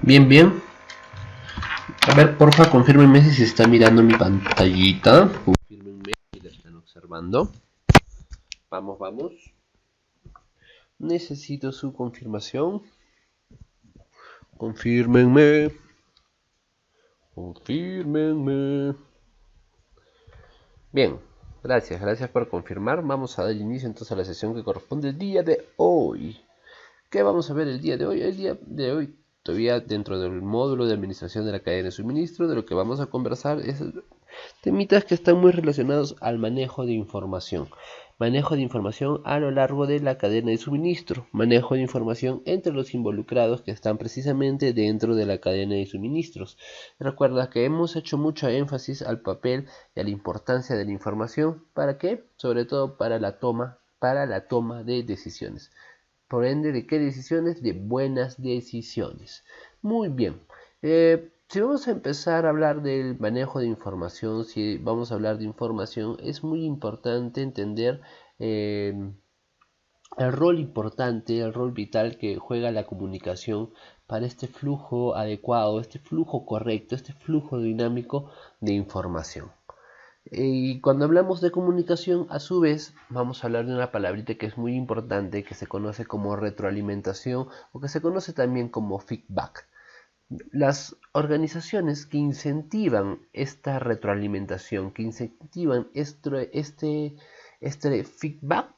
Bien, bien. A ver, porfa, confírmenme si se está mirando mi pantallita. Confírmenme si la están observando. Vamos, vamos. Necesito su confirmación. Confírmenme. Confírmenme. Bien, gracias por confirmar. Vamos a dar inicio entonces a la sesión que corresponde el día de hoy. ¿Qué vamos a ver el día de hoy? El día de hoy, todavía dentro del módulo de administración de la cadena de suministro, de lo que vamos a conversar es temitas que están muy relacionados al manejo de información. Manejo de información a lo largo de la cadena de suministro. Manejo de información entre los involucrados que están precisamente dentro de la cadena de suministros. Recuerda que hemos hecho mucho énfasis al papel y a la importancia de la información. ¿Para qué? Sobre todo para la toma de decisiones. Por ende, ¿de qué decisiones? De buenas decisiones. Muy bien. Si vamos a empezar a hablar del manejo de información, si vamos a hablar de información, es muy importante entender el rol vital que juega la comunicación para este flujo adecuado, este flujo correcto, este flujo dinámico de información. Y cuando hablamos de comunicación, a su vez, vamos a hablar de una palabrita que es muy importante, que se conoce como retroalimentación o que se conoce también como feedback. Las organizaciones que incentivan esta retroalimentación, que incentivan este feedback,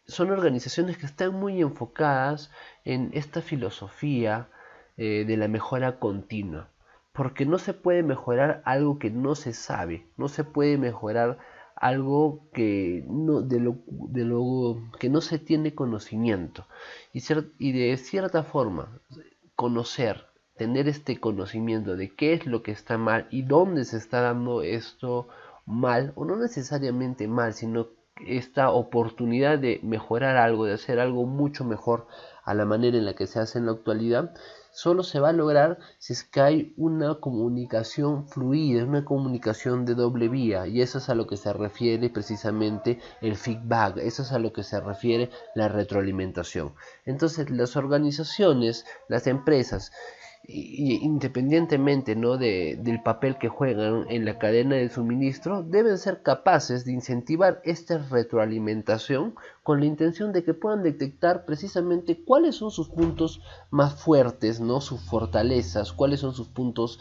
son organizaciones que están muy enfocadas en esta filosofía de la mejora continua. Porque no se puede mejorar algo que no se sabe, no se puede mejorar algo que no, de lo que no se tiene conocimiento. Y de cierta forma, tener este conocimiento de qué es lo que está mal y dónde se está dando esto mal, o no necesariamente mal, sino esta oportunidad de mejorar algo, de hacer algo mucho mejor a la manera en la que se hace en la actualidad, solo se va a lograr si es que hay una comunicación fluida, una comunicación de doble vía, y eso es a lo que se refiere precisamente el feedback, eso es a lo que se refiere la retroalimentación. Entonces las organizaciones, las empresas, independientemente, ¿no?, del papel que juegan en la cadena de suministro, deben ser capaces de incentivar esta retroalimentación con la intención de que puedan detectar precisamente cuáles son sus puntos más fuertes, ¿no?, sus fortalezas, cuáles son sus puntos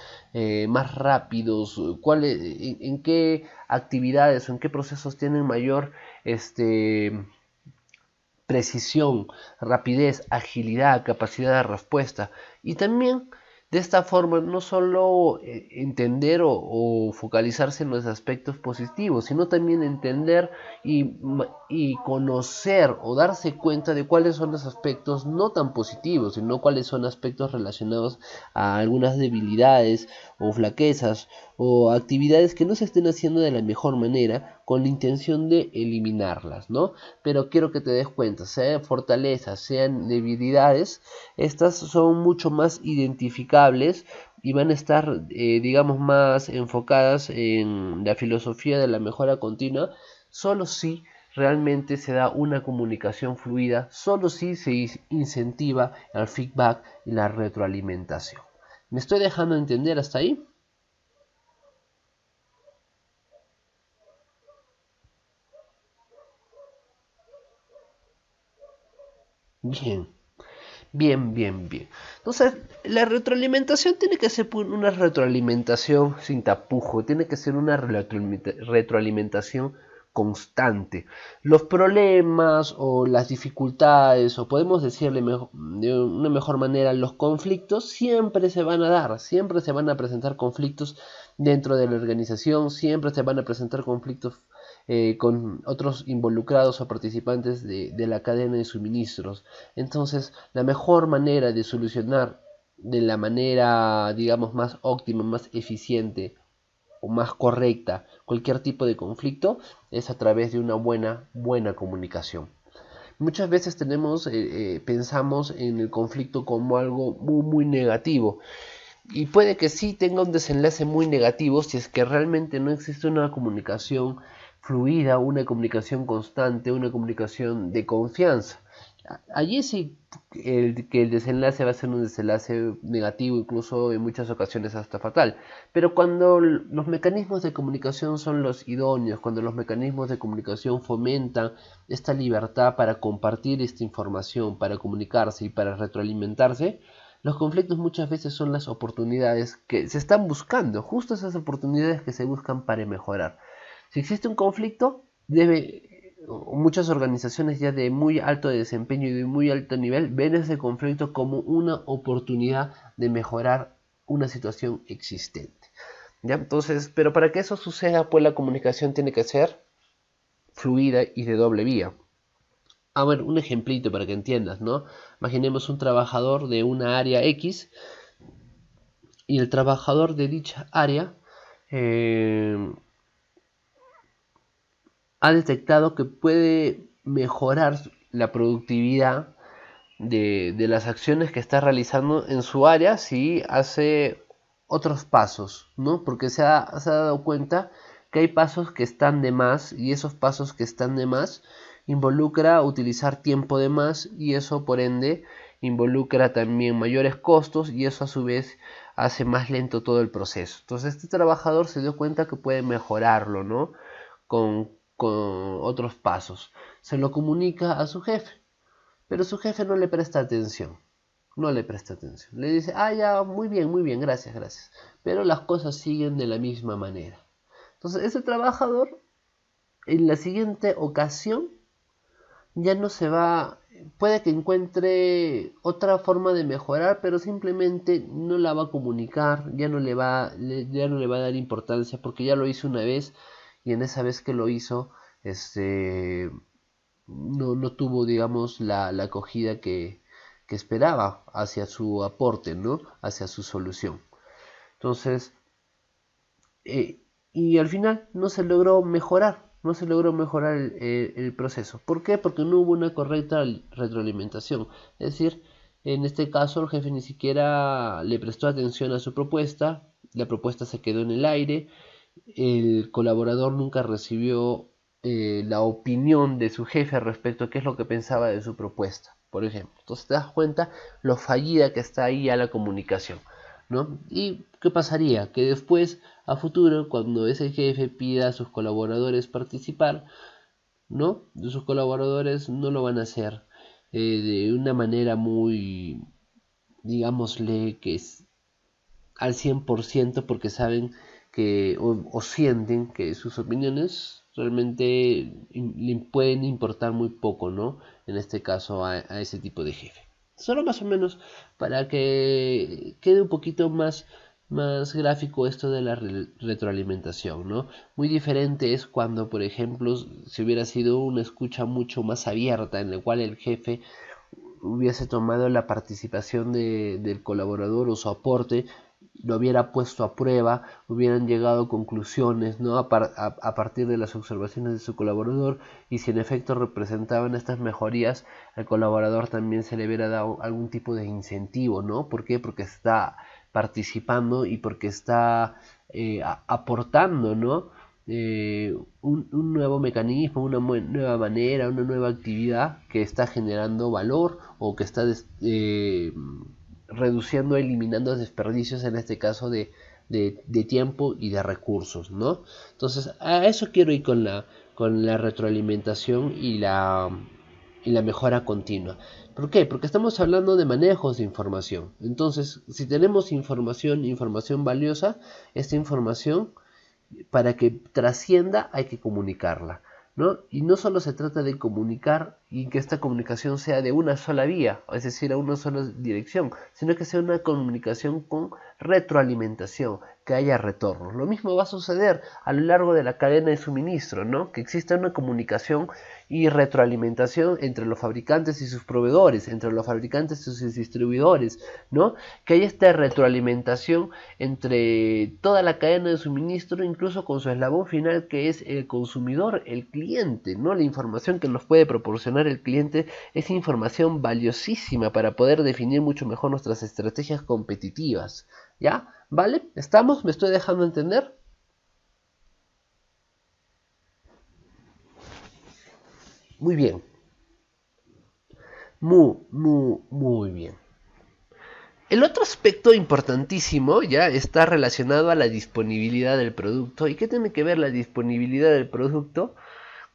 más rápidos, en qué actividades o en qué procesos tienen mayor precisión, rapidez, agilidad, capacidad de respuesta. Y también de esta forma no solo entender o focalizarse en los aspectos positivos, sino también entender y conocer o darse cuenta de cuáles son los aspectos no tan positivos, sino cuáles son aspectos relacionados a algunas debilidades o flaquezas o actividades que no se estén haciendo de la mejor manera con la intención de eliminarlas, ¿no? Pero quiero que te des cuenta, sean fortalezas, sean debilidades, estas son mucho más identificables y van a estar, digamos, más enfocadas en la filosofía de la mejora continua, solo si realmente se da una comunicación fluida, solo si se incentiva el feedback y la retroalimentación. ¿Me estoy dejando entender hasta ahí? Bien. Bien. Entonces, la retroalimentación tiene que ser una retroalimentación sin tapujo, tiene que ser una retroalimentación constante. Los problemas o las dificultades, o podemos decirle de una mejor manera, los conflictos siempre se van a dar, siempre se van a presentar conflictos dentro de la organización, siempre se van a presentar conflictos con otros involucrados o participantes de la cadena de suministros. Entonces, la mejor manera de solucionar de la manera, digamos, más óptima, más eficiente o más correcta cualquier tipo de conflicto es a través de una buena comunicación. Muchas veces pensamos en el conflicto como algo muy negativo, y puede que sí tenga un desenlace muy negativo si es que realmente no existe una comunicación fluida, una comunicación constante, una comunicación de confianza. Allí sí que el desenlace va a ser un desenlace negativo, incluso en muchas ocasiones hasta fatal. Pero cuando los mecanismos de comunicación son los idóneos, cuando los mecanismos de comunicación fomentan esta libertad para compartir esta información, para comunicarse y para retroalimentarse, los conflictos muchas veces son las oportunidades que se están buscando, justo esas oportunidades que se buscan para mejorar. Si existe un conflicto, muchas organizaciones ya de muy alto desempeño y de muy alto nivel ven ese conflicto como una oportunidad de mejorar una situación existente. ¿Ya? Entonces, pero para que eso suceda, pues la comunicación tiene que ser fluida y de doble vía. A ver, un ejemplito para que entiendas, ¿no? Imaginemos un trabajador de una área X y el trabajador de dicha área eh, ha detectado que puede mejorar la productividad de las acciones que está realizando en su área si hace otros pasos, ¿no? Porque se ha dado cuenta que hay pasos que están de más y esos pasos que están de más involucra utilizar tiempo de más y eso por ende involucra también mayores costos y eso a su vez hace más lento todo el proceso. Entonces este trabajador se dio cuenta que puede mejorarlo, ¿no? Con otros pasos. Se lo comunica a su jefe, pero su jefe no le presta atención. No le presta atención. Le dice, ah, ya, muy bien, gracias, gracias. Pero las cosas siguen de la misma manera. Entonces, ese trabajador, en la siguiente ocasión, ya no se va, puede que encuentre otra forma de mejorar, pero simplemente no la va a comunicar, ya no le va a dar importancia porque ya lo hizo una vez y en esa vez que lo hizo, este, no tuvo, digamos, la acogida que esperaba hacia su aporte, ¿no? Hacia su solución. Entonces, eh, y al final no se logró mejorar el proceso. ¿Por qué? Porque no hubo una correcta retroalimentación. Es decir, en este caso el jefe ni siquiera le prestó atención a su propuesta, la propuesta se quedó en el aire, el colaborador nunca recibió la opinión de su jefe respecto a qué es lo que pensaba de su propuesta, por ejemplo. Entonces te das cuenta lo fallida que está ahí a la comunicación, ¿no? ¿Y qué pasaría? Que después, a futuro, cuando ese jefe pida a sus colaboradores participar, ¿no? Sus colaboradores no lo van a hacer de una manera muy, digámosle, que es al 100% porque saben que o sienten que sus opiniones realmente le pueden importar muy poco, ¿no? En este caso a ese tipo de jefe. Solo más o menos para que quede un poquito más gráfico esto de la retroalimentación, ¿no? Muy diferente es cuando, por ejemplo, si hubiera sido una escucha mucho más abierta en la cual el jefe hubiese tomado la participación del colaborador o su aporte, lo hubiera puesto a prueba, hubieran llegado a conclusiones, ¿no? A partir de las observaciones de su colaborador, y si en efecto representaban estas mejorías, al colaborador también se le hubiera dado algún tipo de incentivo, ¿no? ¿Por qué? Porque está participando y porque está aportando, ¿no? Un nuevo mecanismo, una nueva manera, una nueva actividad que está generando valor o que está reduciendo, eliminando desperdicios, en este caso de tiempo y de recursos, ¿no? Entonces, a eso quiero ir con la retroalimentación y la mejora continua. ¿Por qué? Porque estamos hablando de manejos de información. Entonces, si tenemos información valiosa, esta información para que trascienda hay que comunicarla, ¿no? Y no solo se trata de comunicar y que esta comunicación sea de una sola vía, es decir, a una sola dirección, sino que sea una comunicación con retroalimentación, que haya retorno. Lo mismo va a suceder a lo largo de la cadena de suministro, ¿no? Que exista una comunicación y retroalimentación entre los fabricantes y sus proveedores, entre los fabricantes y sus distribuidores, ¿no? Que haya esta retroalimentación entre toda la cadena de suministro, incluso con su eslabón final que es el consumidor, el cliente, ¿no? La información que nos puede proporcionar el cliente es información valiosísima para poder definir mucho mejor nuestras estrategias competitivas, ¿ya? ¿Vale? ¿Estamos? ¿Me estoy dejando entender? Muy bien. Muy bien. El otro aspecto importantísimo ya está relacionado a la disponibilidad del producto. ¿Y qué tiene que ver la disponibilidad del producto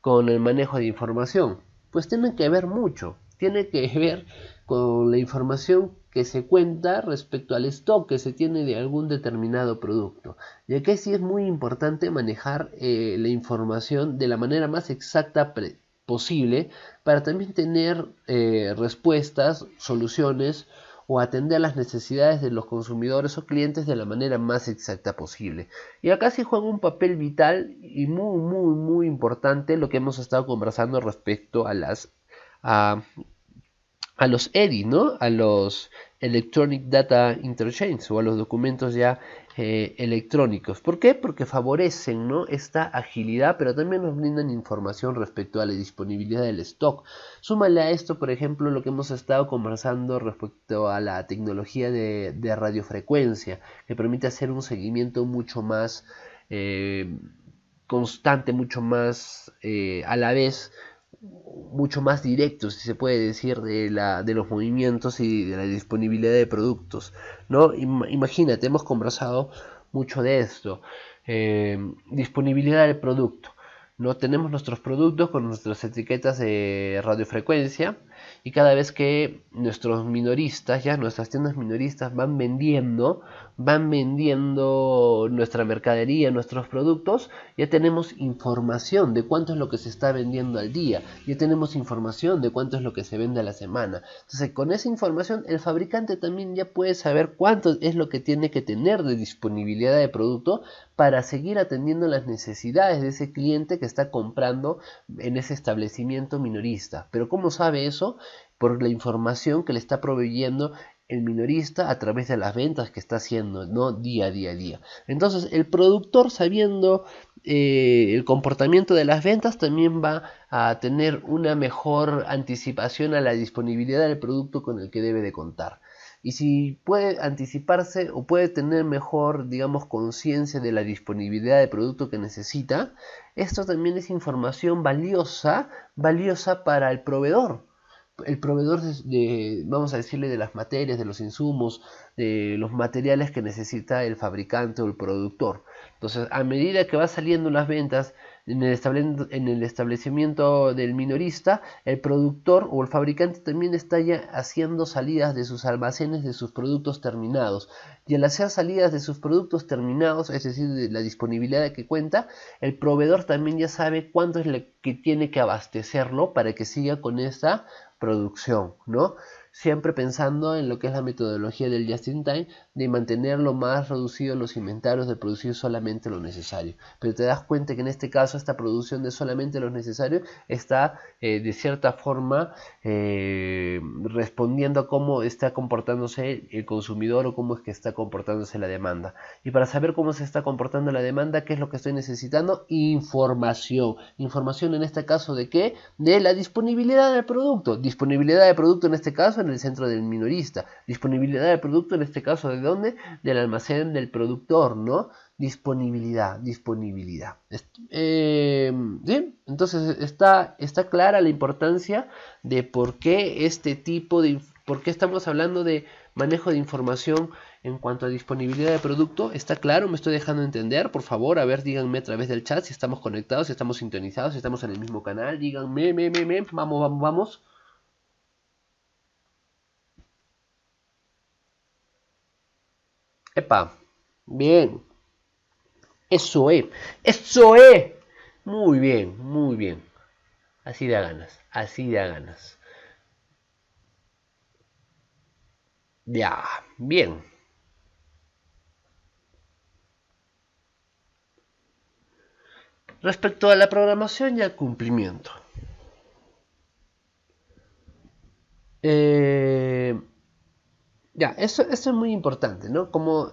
con el manejo de información? Pues tiene que ver mucho. Tiene que ver con la información que se cuenta respecto al stock que se tiene de algún determinado producto. Y aquí sí es muy importante manejar la información de la manera más exacta posible para también tener respuestas, soluciones o atender las necesidades de los consumidores o clientes de la manera más exacta posible. Y acá sí juega un papel vital y muy importante lo que hemos estado conversando respecto a a los EDI, ¿no? A los Electronic Data Interchange o a los documentos ya electrónicos. ¿Por qué? Porque favorecen, ¿no?, esta agilidad, pero también nos brindan información respecto a la disponibilidad del stock. Súmale a esto, por ejemplo, lo que hemos estado conversando respecto a la tecnología de radiofrecuencia, que permite hacer un seguimiento mucho más constante, mucho más a la vez, mucho más directo, si se puede decir, de los movimientos y de la disponibilidad de productos, ¿no? Imagínate, hemos conversado mucho de esto. Disponibilidad del producto. No tenemos nuestros productos con nuestras etiquetas de radiofrecuencia, y cada vez que nuestros minoristas, ya nuestras tiendas minoristas van vendiendo nuestra mercadería, nuestros productos, ya tenemos información de cuánto es lo que se está vendiendo al día, ya tenemos información de cuánto es lo que se vende a la semana. Entonces, con esa información el fabricante también ya puede saber cuánto es lo que tiene que tener de disponibilidad de producto para seguir atendiendo las necesidades de ese cliente que está comprando en ese establecimiento minorista. Pero ¿cómo sabe eso? Por la información que le está proveyendo el minorista a través de las ventas que está haciendo, ¿no?, día a día. Entonces, el productor, sabiendo el comportamiento de las ventas, también va a tener una mejor anticipación a la disponibilidad del producto con el que debe de contar. Y si puede anticiparse o puede tener mejor, digamos, conciencia de la disponibilidad de producto que necesita, esto también es información valiosa para el proveedor. El proveedor vamos a decirle, de las materias, de los insumos, de los materiales que necesita el fabricante o el productor. Entonces, a medida que va saliendo las ventas en el establecimiento del minorista, el productor o el fabricante también está ya haciendo salidas de sus almacenes de sus productos terminados. Y al hacer salidas de sus productos terminados, es decir, de la disponibilidad que cuenta, el proveedor también ya sabe cuánto es lo que tiene que abastecerlo para que siga con esta producción, ¿no? Siempre pensando en lo que es la metodología del just in time, de mantener lo más reducido los inventarios, de producir solamente lo necesario. Pero te das cuenta que en este caso esta producción de solamente lo necesario está de cierta forma respondiendo a cómo está comportándose el consumidor o cómo es que está comportándose la demanda. Y para saber cómo se está comportando la demanda, ¿qué es lo que estoy necesitando? Información. Información en este caso ¿de qué? De la disponibilidad del producto. Disponibilidad de producto en este caso en el centro del minorista. Disponibilidad del producto en este caso ¿de dónde? Del almacén del productor, ¿no? Disponibilidad. ¿Sí? Entonces está clara la importancia de por qué por qué estamos hablando de manejo de información en cuanto a disponibilidad de producto. ¿Está claro? ¿Me estoy dejando entender? Por favor, a ver, díganme a través del chat si estamos conectados, si estamos sintonizados, si estamos en el mismo canal. Díganme, vamos. Epa, bien. Eso es. Muy bien. Así de a ganas. Ya, bien. Respecto a la programación y al cumplimiento. Ya, eso es muy importante, ¿no? Como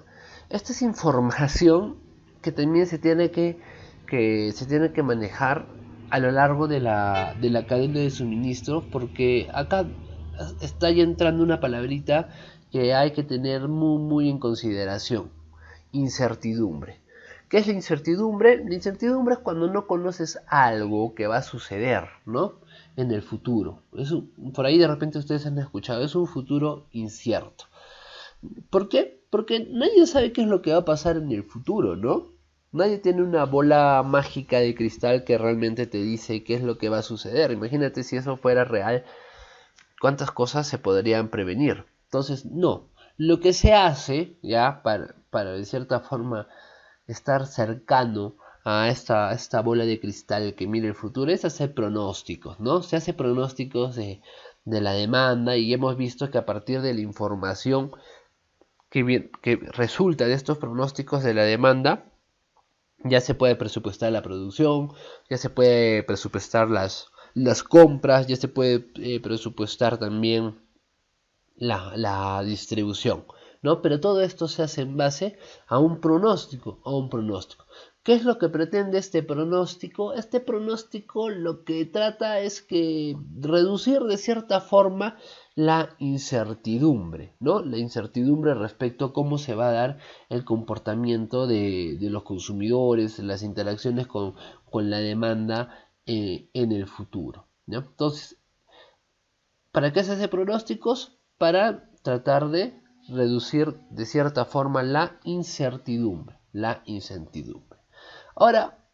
esta es información que también se tiene que manejar a lo largo de la cadena de suministro, porque acá está ya entrando una palabrita que hay que tener muy en consideración: incertidumbre. ¿Qué es la incertidumbre? La incertidumbre es cuando no conoces algo que va a suceder, ¿no? en el futuro. Por ahí de repente ustedes han escuchado, es un futuro incierto. ¿Por qué? Porque nadie sabe qué es lo que va a pasar en el futuro, ¿no? Nadie tiene una bola mágica de cristal que realmente te dice qué es lo que va a suceder. Imagínate si eso fuera real, cuántas cosas se podrían prevenir. Entonces, no. Lo que se hace, ya, para de cierta forma estar cercano a esta bola de cristal que mira el futuro, es hacer pronósticos, ¿no? Se hace pronósticos de la demanda y hemos visto que a partir de la información que resulta de estos pronósticos de la demanda, ya se puede presupuestar la producción, ya se puede presupuestar las compras, ya se puede presupuestar también la distribución, ¿no? Pero todo esto se hace en base a un pronóstico, ¿Qué es lo que pretende este pronóstico? Este pronóstico lo que trata es que reducir de cierta forma la incertidumbre, ¿no? La incertidumbre respecto a cómo se va a dar el comportamiento de los consumidores, las interacciones con la demanda en el futuro, ¿no? Entonces, ¿para qué se hace pronósticos? Para tratar de reducir de cierta forma la incertidumbre, Ahora,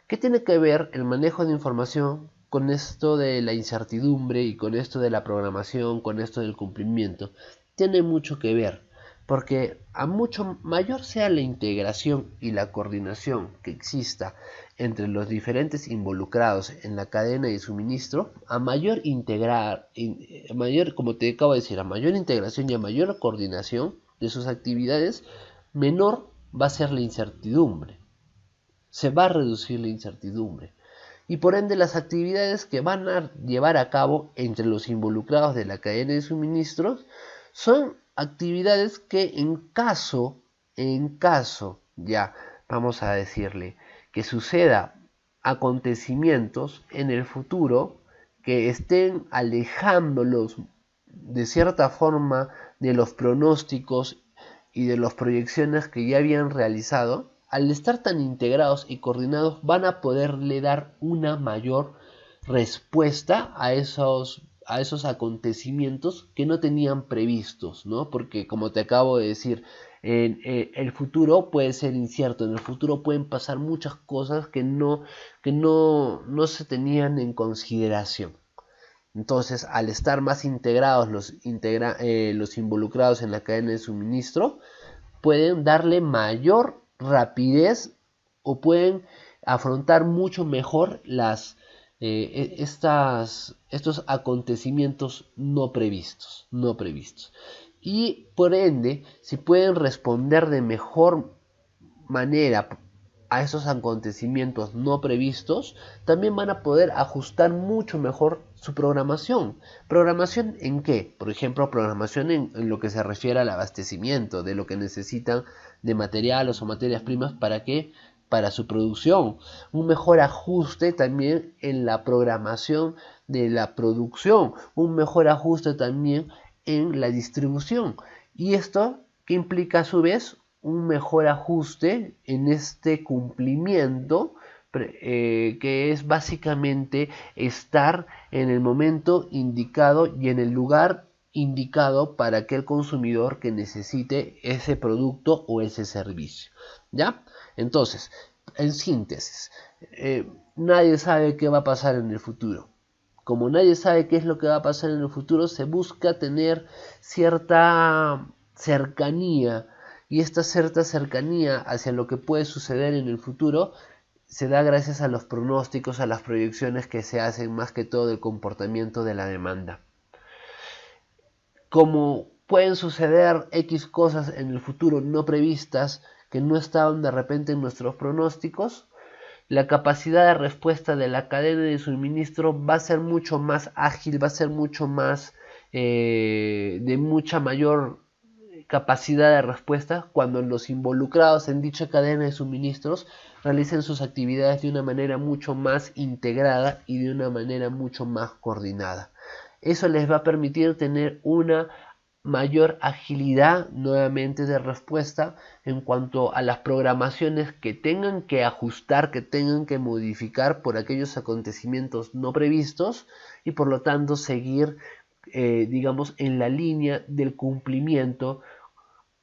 ¿qué tiene que ver el manejo de información con esto de la incertidumbre y con esto de la programación, con esto del cumplimiento? Tiene mucho que ver, porque a mucho mayor sea la integración y la coordinación que exista entre los diferentes involucrados en la cadena de suministro, como te acabo de decir, a mayor integración y a mayor coordinación de sus actividades, menor va a ser la incertidumbre. Se va a reducir la incertidumbre y por ende las actividades que van a llevar a cabo entre los involucrados de la cadena de suministros son actividades que en caso, ya vamos a decirle, que suceda acontecimientos en el futuro que estén alejándolos de cierta forma de los pronósticos y de las proyecciones que ya habían realizado, al estar tan integrados y coordinados van a poderle dar una mayor respuesta a esos acontecimientos que no tenían previstos, ¿no? Porque como te acabo de decir, el futuro puede ser incierto, en el futuro pueden pasar muchas cosas que no se tenían en consideración. Entonces, al estar más integrados los involucrados en la cadena de suministro, pueden darle mayor rapidez o pueden afrontar mucho mejor estos acontecimientos no previstos. Y por ende, si pueden responder de mejor manera a esos acontecimientos no previstos, también van a poder ajustar mucho mejor su programación. ¿Programación en qué? Por ejemplo, programación en lo que se refiere al abastecimiento, de lo que necesitan de materiales o materias primas, ¿para qué? Para su producción. Un mejor ajuste también en la programación de la producción. Un mejor ajuste también en la distribución. Y esto que implica a su vez un mejor ajuste en este cumplimiento, que es básicamente estar en el momento indicado y en el lugar indicado para aquel consumidor que necesite ese producto o ese servicio. ¿Ya? Entonces, en síntesis, nadie sabe qué va a pasar en el futuro. Como nadie sabe qué es lo que va a pasar en el futuro, se busca tener cierta cercanía, y esta cierta cercanía hacia lo que puede suceder en el futuro se da gracias a los pronósticos, a las proyecciones que se hacen más que todo del comportamiento de la demanda. Como pueden suceder X cosas en el futuro no previstas que no estaban de repente en nuestros pronósticos, la capacidad de respuesta de la cadena de suministro va a ser mucho más ágil, va a ser mucho más de mucha mayor capacidad de respuesta cuando los involucrados en dicha cadena de suministros realicen sus actividades de una manera mucho más integrada y de una manera mucho más coordinada. Eso les va a permitir tener una mayor agilidad nuevamente de respuesta en cuanto a las programaciones que tengan que ajustar, que tengan que modificar por aquellos acontecimientos no previstos y por lo tanto seguir, digamos, en la línea del cumplimiento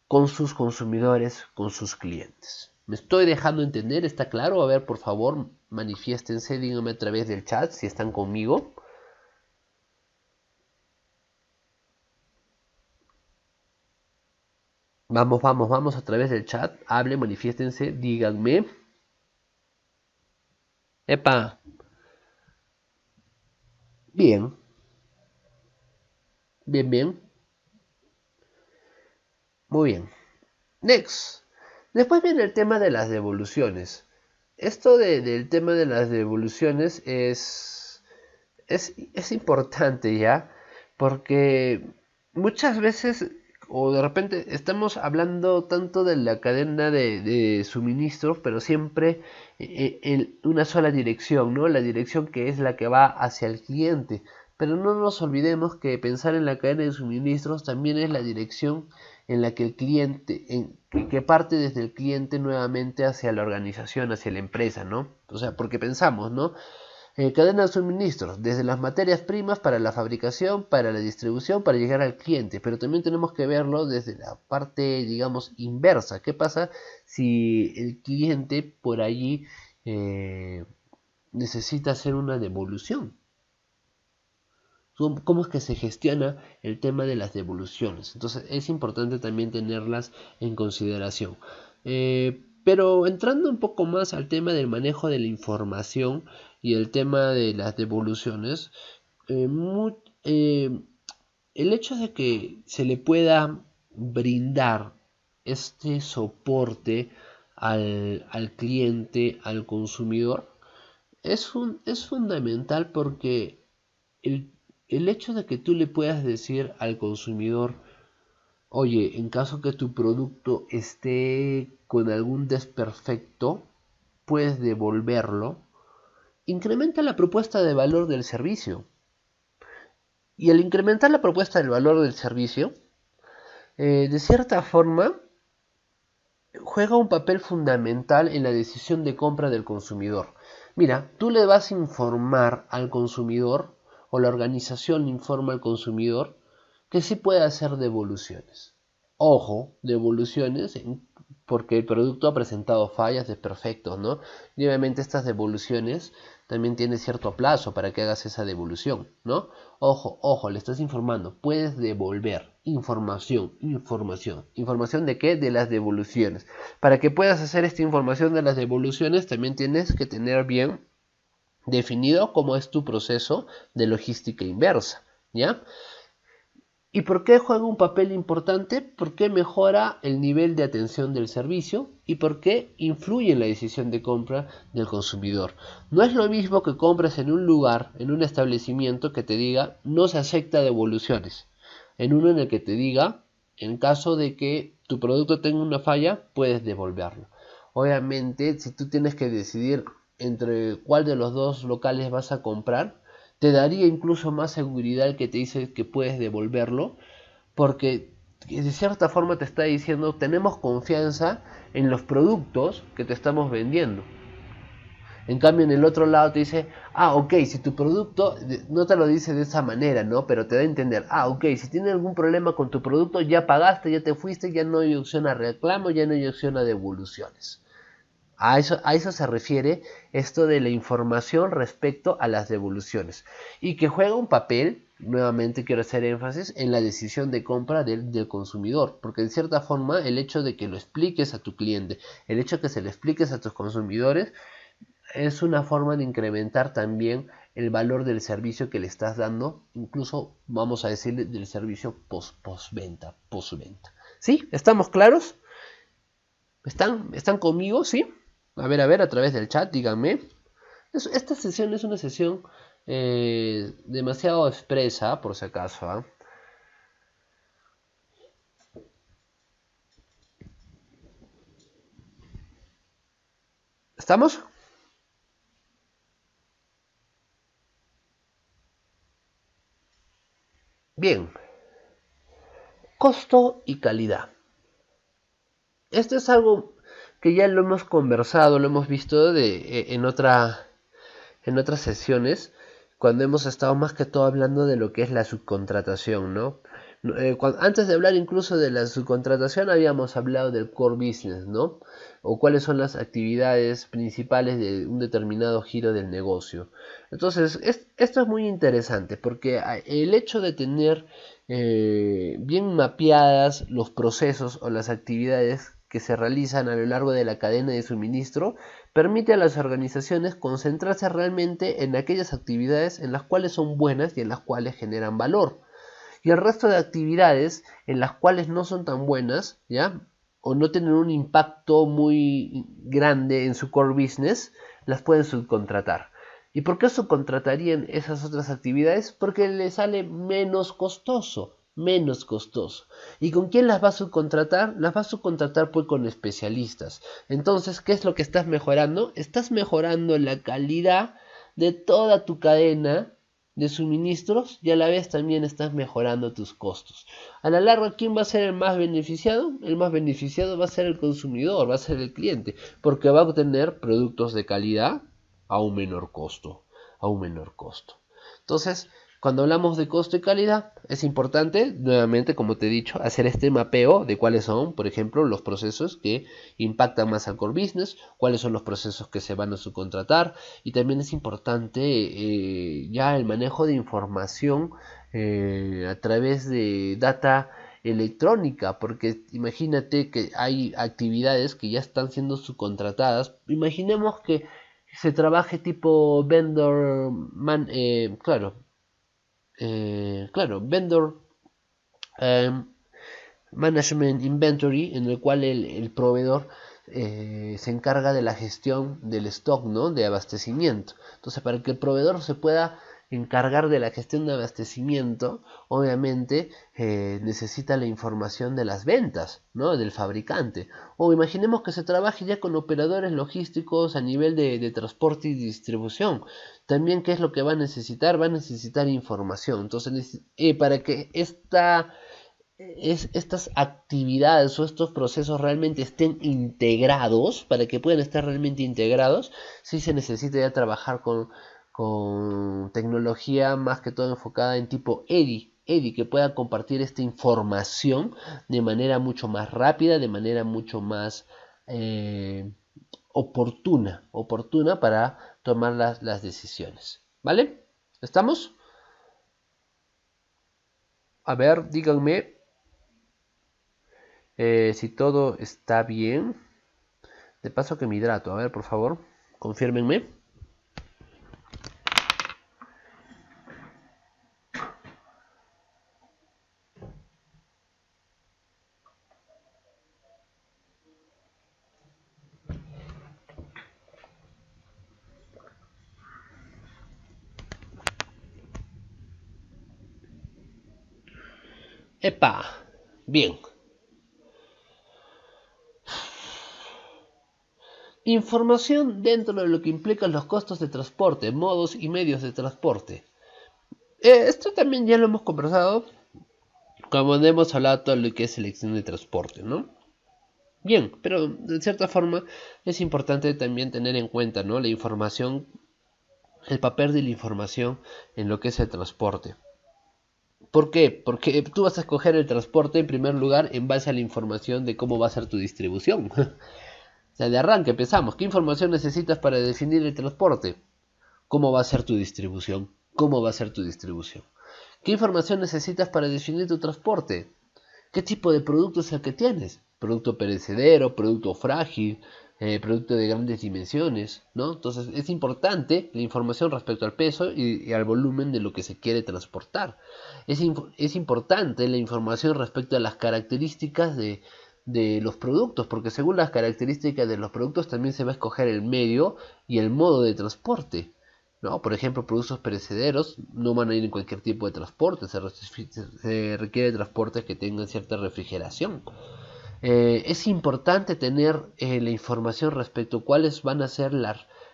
con sus consumidores, con sus clientes. ¿Me estoy dejando entender? ¿Está claro? A ver, por favor, manifiéstense, díganme a través del chat si están conmigo. Vamos, vamos, vamos a través del chat. Hablen, manifiéstense, díganme. Epa, bien, bien, bien, muy bien. Next. Después viene el tema de las devoluciones. Esto del tema de las devoluciones es importante ya, porque muchas veces o de repente estamos hablando tanto de la cadena de suministros, pero siempre en una sola dirección, ¿no? La dirección que es la que va hacia el cliente. Pero no nos olvidemos que pensar en la cadena de suministros también es la dirección en la que el cliente, que parte desde el cliente nuevamente hacia la organización, hacia la empresa, ¿no? O sea, porque pensamos, ¿no? Cadena de suministros, desde las materias primas para la fabricación, para la distribución, para llegar al cliente, pero también tenemos que verlo desde la parte, digamos, inversa. ¿Qué pasa si el cliente por allí necesita hacer una devolución? ¿Cómo es que se gestiona el tema de las devoluciones? Entonces es importante también tenerlas en consideración. Pero entrando un poco más al tema del manejo de la información y el tema de las devoluciones, eh, mu- eh, el hecho de que se le pueda brindar este soporte al cliente, al consumidor, es fundamental porque el, el hecho de que tú le puedas decir al consumidor, oye, en caso que tu producto esté con algún desperfecto, puedes devolverlo, incrementa la propuesta de valor del servicio. Y al incrementar la propuesta del valor del servicio, de cierta forma, juega un papel fundamental en la decisión de compra del consumidor. Mira, tú le vas a informar al consumidor o la organización le informa al consumidor que sí puede hacer devoluciones. Ojo, devoluciones porque el producto ha presentado fallas, desperfectos, ¿no? Y obviamente estas devoluciones también tienen cierto plazo para que hagas esa devolución, ¿no? Ojo, ojo, le estás informando, puedes devolver información, información. ¿Información de qué? De las devoluciones. Para que puedas hacer esta información de las devoluciones, también tienes que tener bien definido cómo es tu proceso de logística inversa, ¿ya? ¿Y por qué juega un papel importante? Porque mejora el nivel de atención del servicio y porque influye en la decisión de compra del consumidor. No es lo mismo que compres en un lugar, en un establecimiento que te diga no se acepta devoluciones, en uno en el que te diga en caso de que tu producto tenga una falla puedes devolverlo. Obviamente si tú tienes que decidir entre cuál de los dos locales vas a comprar, te daría incluso más seguridad el que te dice que puedes devolverlo, porque de cierta forma te está diciendo tenemos confianza en los productos que te estamos vendiendo. En cambio, en el otro lado te dice, ah, ok, si tu producto, no te lo dice de esa manera, ¿no? Pero te da a entender, ah, ok, si tienes algún problema con tu producto, ya pagaste, ya te fuiste, ya no hay opción a reclamo, ya no hay opción a devoluciones. A eso se refiere esto de la información respecto a las devoluciones. Y que juega un papel, nuevamente quiero hacer énfasis, en la decisión de compra del consumidor. Porque de cierta forma el hecho de que lo expliques a tu cliente, el hecho de que se lo expliques a tus consumidores, es una forma de incrementar también el valor del servicio que le estás dando, incluso vamos a decir del servicio postventa. ¿Sí? ¿Estamos claros? ¿Están conmigo? ¿Sí? A ver, a través del chat, díganme. Esta sesión es una sesión demasiado expresa, por si acaso. ¿Ah? ¿Estamos? Bien. Costo y calidad. Esto es algo que ya lo hemos conversado, lo hemos visto en otras sesiones, cuando hemos estado más que todo hablando de lo que es la subcontratación, ¿no? Antes de hablar incluso de la subcontratación habíamos hablado del core business, ¿no? O cuáles son las actividades principales de un determinado giro del negocio. Entonces, esto es muy interesante porque el hecho de tener bien mapeadas los procesos o las actividades que se realizan a lo largo de la cadena de suministro permite a las organizaciones concentrarse realmente en aquellas actividades en las cuales son buenas y en las cuales generan valor. Y el resto de actividades en las cuales no son tan buenas, ¿ya? O no tienen un impacto muy grande en su core business, las pueden subcontratar. ¿Y por qué subcontratarían esas otras actividades? Porque les sale menos costoso. ¿Y con quién las va a subcontratar? Las va a subcontratar pues con especialistas. Entonces, ¿qué es lo que estás mejorando? Estás mejorando la calidad de toda tu cadena de suministros y a la vez también estás mejorando tus costos. A la larga, ¿quién va a ser el más beneficiado? El más beneficiado va a ser el consumidor, va a ser el cliente, porque va a obtener productos de calidad a un menor costo, Entonces, cuando hablamos de costo y calidad, es importante, nuevamente, como te he dicho, hacer este mapeo de cuáles son, por ejemplo, los procesos que impactan más al core business, cuáles son los procesos que se van a subcontratar, y también es importante ya el manejo de información a través de data electrónica, porque imagínate que hay actividades que ya están siendo subcontratadas. Imaginemos que se trabaje tipo vendor management inventory, en el cual el proveedor se encarga de la gestión del stock, ¿no? De abastecimiento. Entonces, para que el proveedor se pueda encargar de la gestión de abastecimiento, obviamente necesita la información de las ventas, ¿no? Del fabricante. O imaginemos que se trabaje ya con operadores logísticos a nivel de transporte y distribución. También, ¿qué es lo que va a necesitar? Va a necesitar información. Entonces, para que estas actividades o estos procesos realmente estén integrados, para que puedan estar realmente integrados, sí se necesita ya trabajar con tecnología más que todo enfocada en tipo EDI, que pueda compartir esta información de manera mucho más rápida, de manera mucho más oportuna para tomar las decisiones. ¿Vale? ¿Estamos? A ver, díganme si todo está bien. De paso que me hidrato. A ver, por favor, confírmenme. ¡Epa! Bien. Información dentro de lo que implican los costos de transporte, modos y medios de transporte. Esto también ya lo hemos conversado cuando hemos hablado de todo lo que es selección de transporte, ¿no? Bien, pero de cierta forma es importante también tener en cuenta, ¿no? La información, el papel de la información en lo que es el transporte. ¿Por qué? Porque tú vas a escoger el transporte en primer lugar en base a la información de cómo va a ser tu distribución. O sea, de arranque empezamos. ¿Qué información necesitas para definir el transporte? ¿Cómo va a ser tu distribución? ¿Cómo va a ser tu distribución? ¿Qué información necesitas para definir tu transporte? ¿Qué tipo de producto es el que tienes? ¿Producto perecedero? ¿Producto frágil? ¿Producto de grandes dimensiones? ¿No? Entonces es importante la información respecto al peso y al volumen de lo que se quiere transportar. Es importante la información respecto a las características de los productos, porque según las características de los productos también se va a escoger el medio y el modo de transporte, ¿no? Por ejemplo, productos perecederos no van a ir en cualquier tipo de transporte, se requiere transportes que tengan cierta refrigeración. Es importante tener la información respecto a cuáles van a ser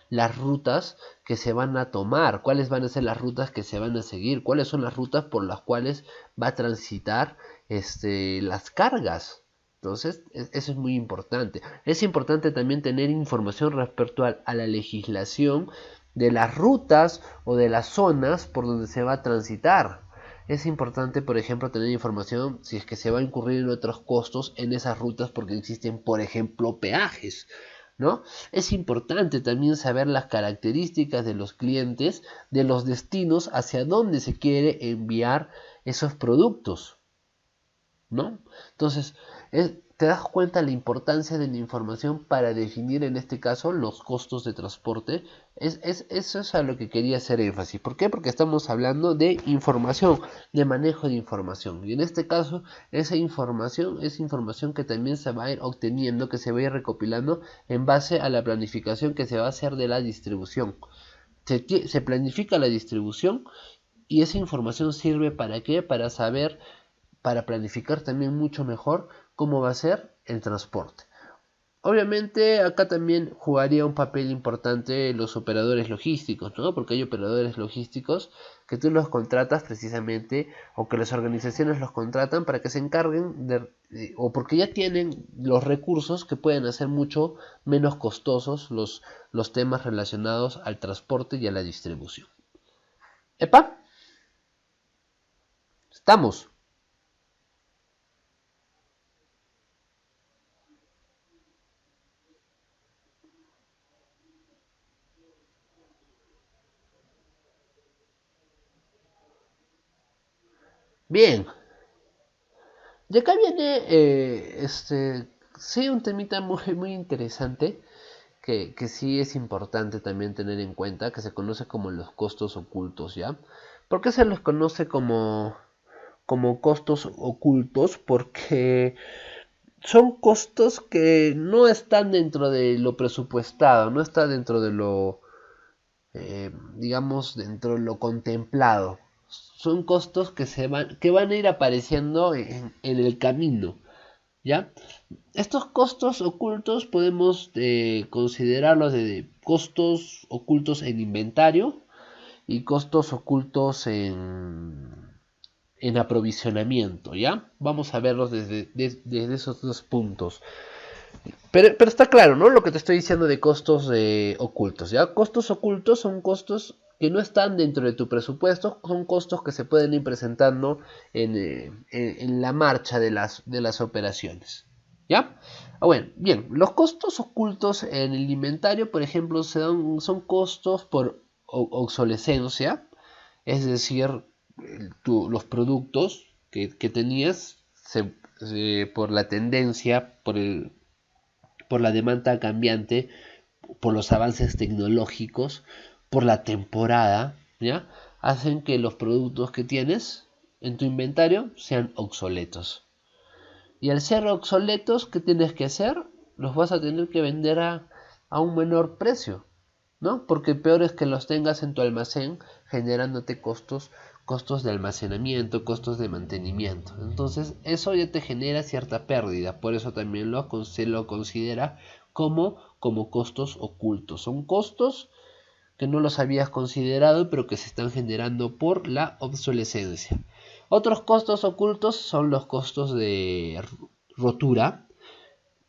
las rutas que se van a tomar, cuáles van a ser las rutas que se van a seguir, cuáles son las rutas por las cuales va a transitar las cargas. Entonces, eso es muy importante. Es importante también tener información respecto a la legislación de las rutas o de las zonas por donde se va a transitar. Es importante, por ejemplo, tener información si es que se va a incurrir en otros costos en esas rutas porque existen, por ejemplo, peajes, ¿no? Es importante también saber las características de los clientes, de los destinos hacia donde se quiere enviar esos productos, ¿no? Entonces, te das cuenta la importancia de la información para definir en este caso los costos de transporte. Eso es a lo que quería hacer énfasis. ¿Por qué? Porque estamos hablando de información, de manejo de información. Y en este caso, esa información es información que también se va a ir obteniendo, que se va a ir recopilando en base a la planificación que se va a hacer de la distribución. Se planifica la distribución y esa información sirve ¿para qué? Para saber, para planificar también mucho mejor cómo va a ser el transporte. Obviamente acá también jugaría un papel importante los operadores logísticos, ¿no? Porque hay operadores logísticos que tú los contratas precisamente o que las organizaciones los contratan para que se encarguen o porque ya tienen los recursos que pueden hacer mucho menos costosos los temas relacionados al transporte y a la distribución. ¡Epa! Estamos. Bien, y acá viene, sí, un temita muy interesante que sí es importante también tener en cuenta, que se conoce como los costos ocultos, ¿ya? ¿Por qué se los conoce como costos ocultos? Porque son costos que no están dentro de lo presupuestado, no está dentro de lo, digamos, dentro de lo contemplado. Son costos que van a ir apareciendo en el camino, ¿ya? Estos costos ocultos podemos considerarlos de costos ocultos en inventario y costos ocultos en aprovisionamiento, ¿ya? Vamos a verlos desde esos dos puntos. Pero está claro, ¿no? Lo que te estoy diciendo de costos ocultos, ¿ya? Costos ocultos son costos que no están dentro de tu presupuesto, son costos que se pueden ir presentando en la marcha de las operaciones, ¿ya? Bueno, bien, los costos ocultos en el inventario, por ejemplo, son costos por obsolescencia, es decir, los productos que tenías por la tendencia, por la demanda cambiante, por los avances tecnológicos, por la temporada, ¿ya? Hacen que los productos que tienes en tu inventario sean obsoletos. Y al ser obsoletos, ¿qué tienes que hacer? Los vas a tener que vender a un menor precio, ¿no? Porque peor es que los tengas en tu almacén generándote costos de almacenamiento, costos de mantenimiento. Entonces eso ya te genera cierta pérdida, por eso también se lo considera como costos ocultos. Son costos que no los habías considerado pero que se están generando por la obsolescencia. Otros costos ocultos son los costos de rotura,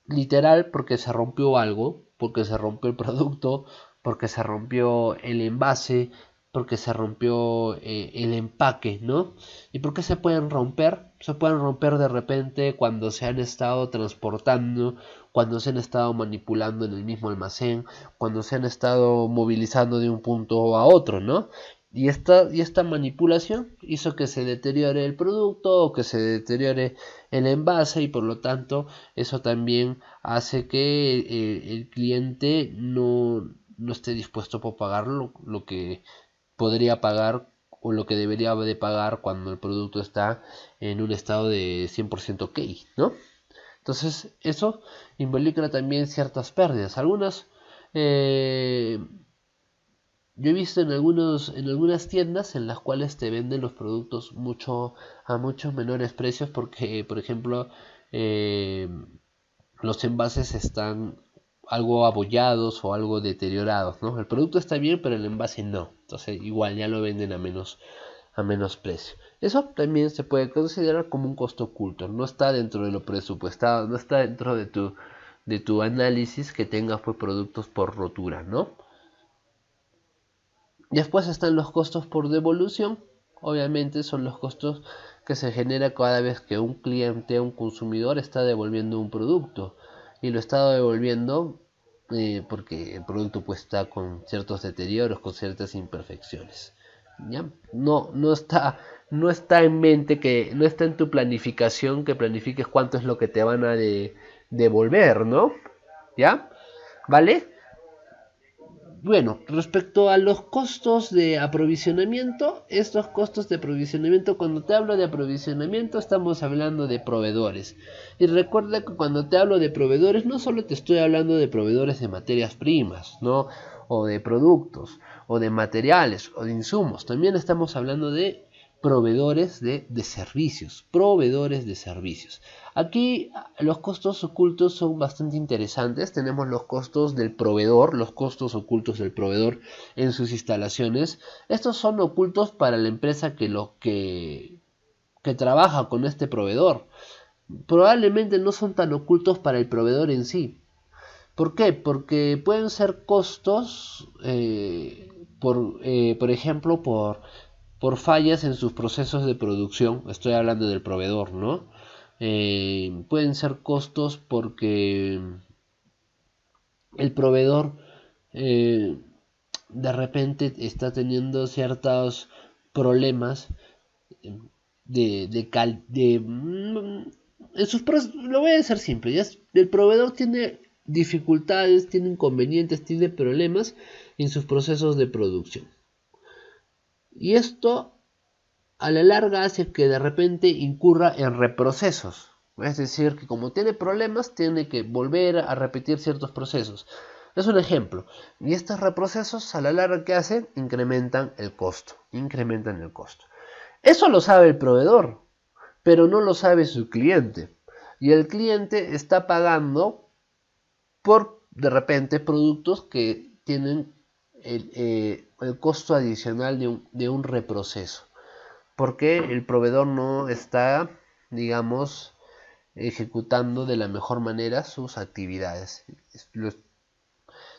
literal porque se rompió algo, porque se rompió el producto, porque se rompió el envase, porque se rompió el empaque, ¿no? ¿Y por qué se pueden romper? Se pueden romper de repente cuando se han estado transportando, cuando se han estado manipulando en el mismo almacén, cuando se han estado movilizando de un punto a otro, ¿no? Y esta manipulación hizo que se deteriore el producto o que se deteriore el envase y por lo tanto eso también hace que el cliente no esté dispuesto a pagar lo que podría pagar o lo que debería de pagar cuando el producto está en un estado de 100% ok, ¿no? Entonces eso involucra también ciertas pérdidas. Yo he visto en algunas tiendas en las cuales te venden los productos a muchos menores precios porque, por ejemplo, los envases están algo abollados o algo deteriorados, ¿no? El producto está bien, pero el envase no. Entonces igual ya lo venden a menos precio. Eso también se puede considerar como un costo oculto. No está dentro de lo presupuestado, no está dentro de tu análisis que tengas pues productos por rotura, ¿no? Después están los costos por devolución. Obviamente son los costos que se genera cada vez que un cliente, un consumidor está devolviendo un producto y lo está devolviendo porque el producto pues está con ciertos deterioros, con ciertas imperfecciones. ¿Ya? No está en mente que no está en tu planificación que planifiques cuánto es lo que te van a devolver, ¿no? ¿Ya? ¿Vale? Bueno, respecto a los costos de aprovisionamiento, estos costos de aprovisionamiento, cuando te hablo de aprovisionamiento estamos hablando de proveedores. Y recuerda que cuando te hablo de proveedores no solo te estoy hablando de proveedores de materias primas, ¿no? O de productos, o de materiales, o de insumos. También estamos hablando de proveedores de servicios, proveedores de servicios. Aquí los costos ocultos son bastante interesantes. Tenemos los costos del proveedor, los costos ocultos del proveedor en sus instalaciones. Estos son ocultos para la empresa que trabaja con este proveedor. Probablemente no son tan ocultos para el proveedor en sí. ¿Por qué? Porque pueden ser costos, por ejemplo, por fallas en sus procesos de producción. Estoy hablando del proveedor, ¿no? Pueden ser costos porque el proveedor de repente está teniendo ciertos problemas en sus lo voy a decir simple, el proveedor tiene dificultades, tiene inconvenientes, tiene problemas en sus procesos de producción. Y esto a la larga hace que de repente incurra en reprocesos. Es decir, que como tiene problemas, tiene que volver a repetir ciertos procesos. Es un ejemplo. Y estos reprocesos a la larga, ¿qué hacen? Incrementan el costo. Incrementan el costo. Eso lo sabe el proveedor, pero no lo sabe su cliente. Y el cliente está pagando por, de repente, productos que tienen el costo adicional de un reproceso. Porque el proveedor no está, digamos, ejecutando de la mejor manera sus actividades.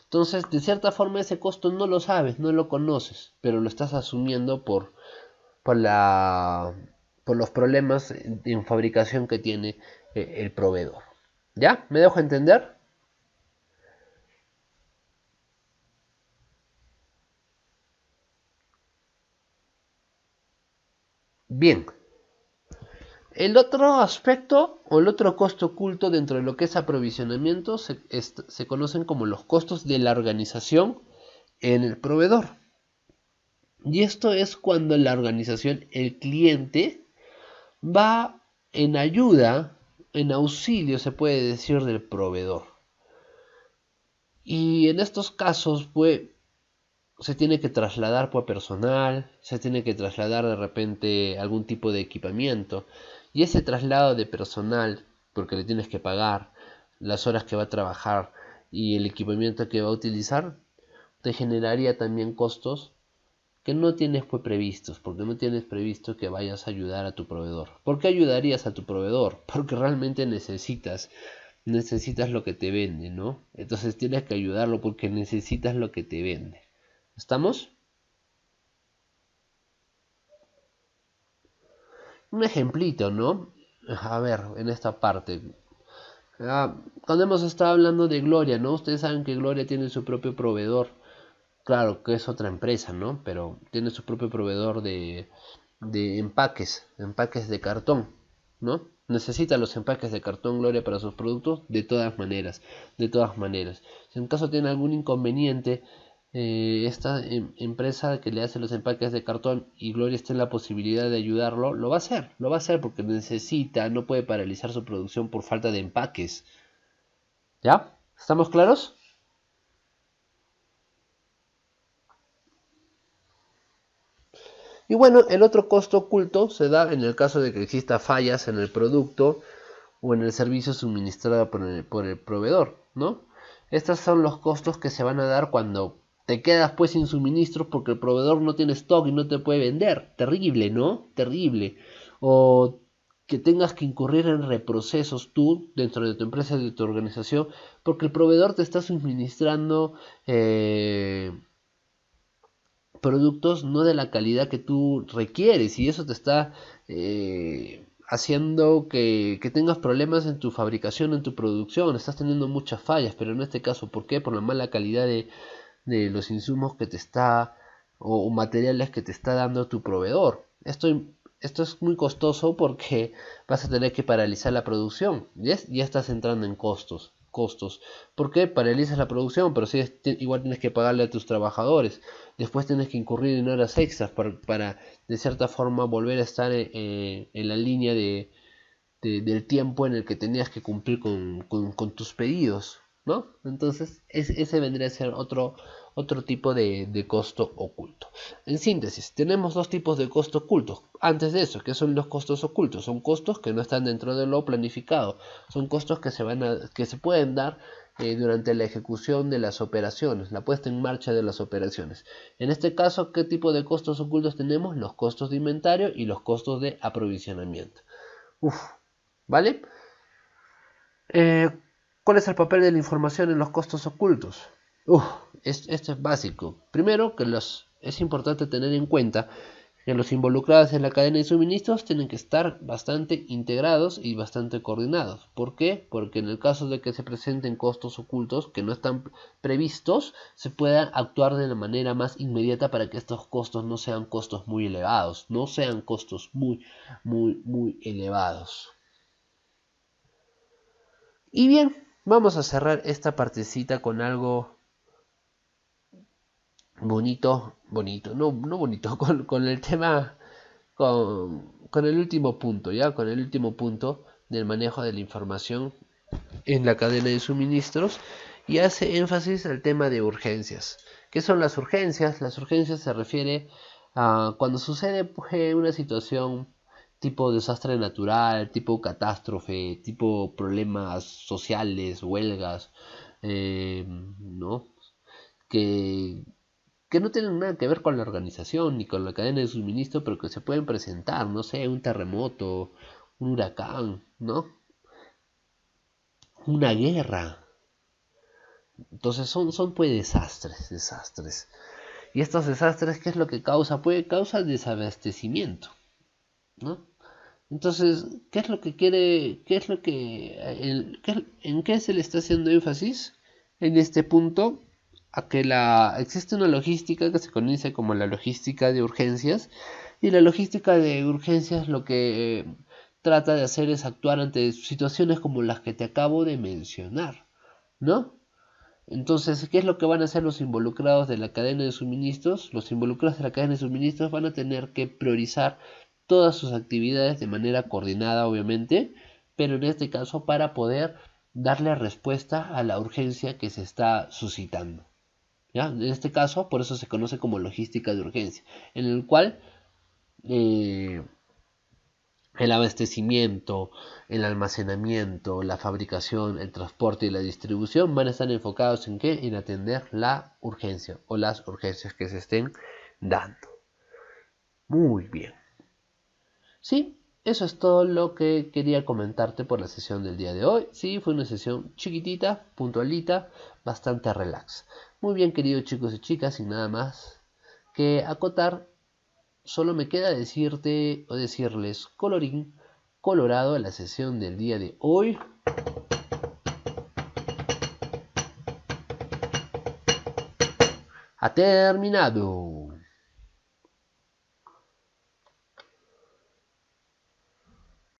Entonces, de cierta forma, ese costo no lo sabes, no lo conoces, pero lo estás asumiendo por, la, por los problemas en fabricación que tiene el proveedor. ¿Ya? ¿Me dejo entender? Bien. El otro aspecto o el otro costo oculto dentro de lo que es aprovisionamiento se conocen como los costos de la organización en el proveedor. Y esto es cuando la organización, el cliente, va en ayuda, en auxilio, se puede decir, del proveedor. Y en estos casos, pues, se tiene que trasladar pues, personal, se tiene que trasladar de repente algún tipo de equipamiento. Y ese traslado de personal, porque le tienes que pagar las horas que va a trabajar y el equipamiento que va a utilizar, te generaría también costos que no tienes pues previstos, porque no tienes previsto que vayas a ayudar a tu proveedor. ¿Por qué ayudarías a tu proveedor? Porque realmente necesitas lo que te vende, ¿no? Entonces tienes que ayudarlo porque necesitas lo que te vende. ¿Estamos? Un ejemplito, ¿no? A ver, en esta parte. Cuando hemos estado hablando de Gloria, ¿no? Ustedes saben que Gloria tiene su propio proveedor. Claro que es otra empresa, ¿no? Pero tiene su propio proveedor de empaques de cartón, ¿no? Necesita los empaques de cartón Gloria para sus productos de todas maneras, de todas maneras. Si en caso tiene algún inconveniente, esta empresa que le hace los empaques de cartón y Gloria está en la posibilidad de ayudarlo, lo va a hacer porque necesita, no puede paralizar su producción por falta de empaques. ¿Ya? ¿Estamos claros? Y bueno, el otro costo oculto se da en el caso de que exista fallas en el producto o en el servicio suministrado por el proveedor, ¿no? Estos son los costos que se van a dar cuando te quedas pues sin suministros porque el proveedor no tiene stock y no te puede vender. Terrible, ¿no? Terrible. O que tengas que incurrir en reprocesos tú dentro de tu empresa, de tu organización, porque el proveedor te está suministrando productos no de la calidad que tú requieres y eso te está haciendo que tengas problemas en tu fabricación, en tu producción, estás teniendo muchas fallas, pero en este caso, ¿por qué? Por la mala calidad de los insumos que te está o materiales que te está dando tu proveedor. Esto es muy costoso porque vas a tener que paralizar la producción. Ya estás entrando en costos. ¿Por qué? Paralizas la producción, pero sí, igual tienes que pagarle a tus trabajadores. Después tienes que incurrir en horas extras para de cierta forma volver a estar en la línea del tiempo en el que tenías que cumplir con tus pedidos, ¿no? Entonces, ese vendría a ser otro tipo de costo oculto. En síntesis, tenemos dos tipos de costo ocultos. Antes de eso, ¿qué son los costos ocultos? Son costos que no están dentro de lo planificado. Son costos que se pueden dar durante la ejecución de las operaciones, la puesta en marcha de las operaciones. En este caso, ¿qué tipo de costos ocultos tenemos? Los costos de inventario y los costos de aprovisionamiento. ¿Vale? Eh, ¿Cuál es el papel de la información en los costos ocultos? Esto es básico. Primero, es importante tener en cuenta que los involucrados en la cadena de suministros tienen que estar bastante integrados y bastante coordinados. ¿Por qué? Porque en el caso de que se presenten costos ocultos que no están previstos, se pueda actuar de la manera más inmediata para que estos costos no sean costos muy elevados, no sean costos muy elevados. Y bien, vamos a cerrar esta partecita con algo bonito, no bonito, con el tema, con el último punto, ¿ya? Con el último punto del manejo de la información en la cadena de suministros y hace énfasis al tema de urgencias. ¿Qué son las urgencias? Las urgencias se refiere a cuando sucede pues, una situación tipo desastre natural, tipo catástrofe, tipo problemas sociales, huelgas, ¿no? Que, que no tienen nada que ver con la organización ni con la cadena de suministro, pero que se pueden presentar, no sé, un terremoto, un huracán, ¿no? Una guerra. Entonces son pues desastres. Y estos desastres, ¿qué es lo que causa? Pues causa desabastecimiento, ¿no? Entonces, ¿qué es lo que quiere, qué es lo que, en qué se le está haciendo énfasis en este punto? A que existe una logística que se conoce como la logística de urgencias, y la logística de urgencias lo que trata de hacer es actuar ante situaciones como las que te acabo de mencionar, ¿no? Entonces, ¿qué es lo que van a hacer los involucrados de la cadena de suministros? Los involucrados de la cadena de suministros van a tener que priorizar todas sus actividades de manera coordinada, obviamente, pero en este caso para poder darle respuesta a la urgencia que se está suscitando. ¿Ya? En este caso, por eso se conoce como logística de urgencia, en el cual el abastecimiento, el almacenamiento, la fabricación, el transporte y la distribución van a estar enfocados en qué? En atender la urgencia o las urgencias que se estén dando. Muy bien. Sí, eso es todo lo que quería comentarte por la sesión del día de hoy. Sí, fue una sesión chiquitita, puntualita, bastante relax. Muy bien, queridos chicos y chicas, sin nada más que acotar, solo me queda decirte o decirles colorín colorado, la sesión del día de hoy ha terminado.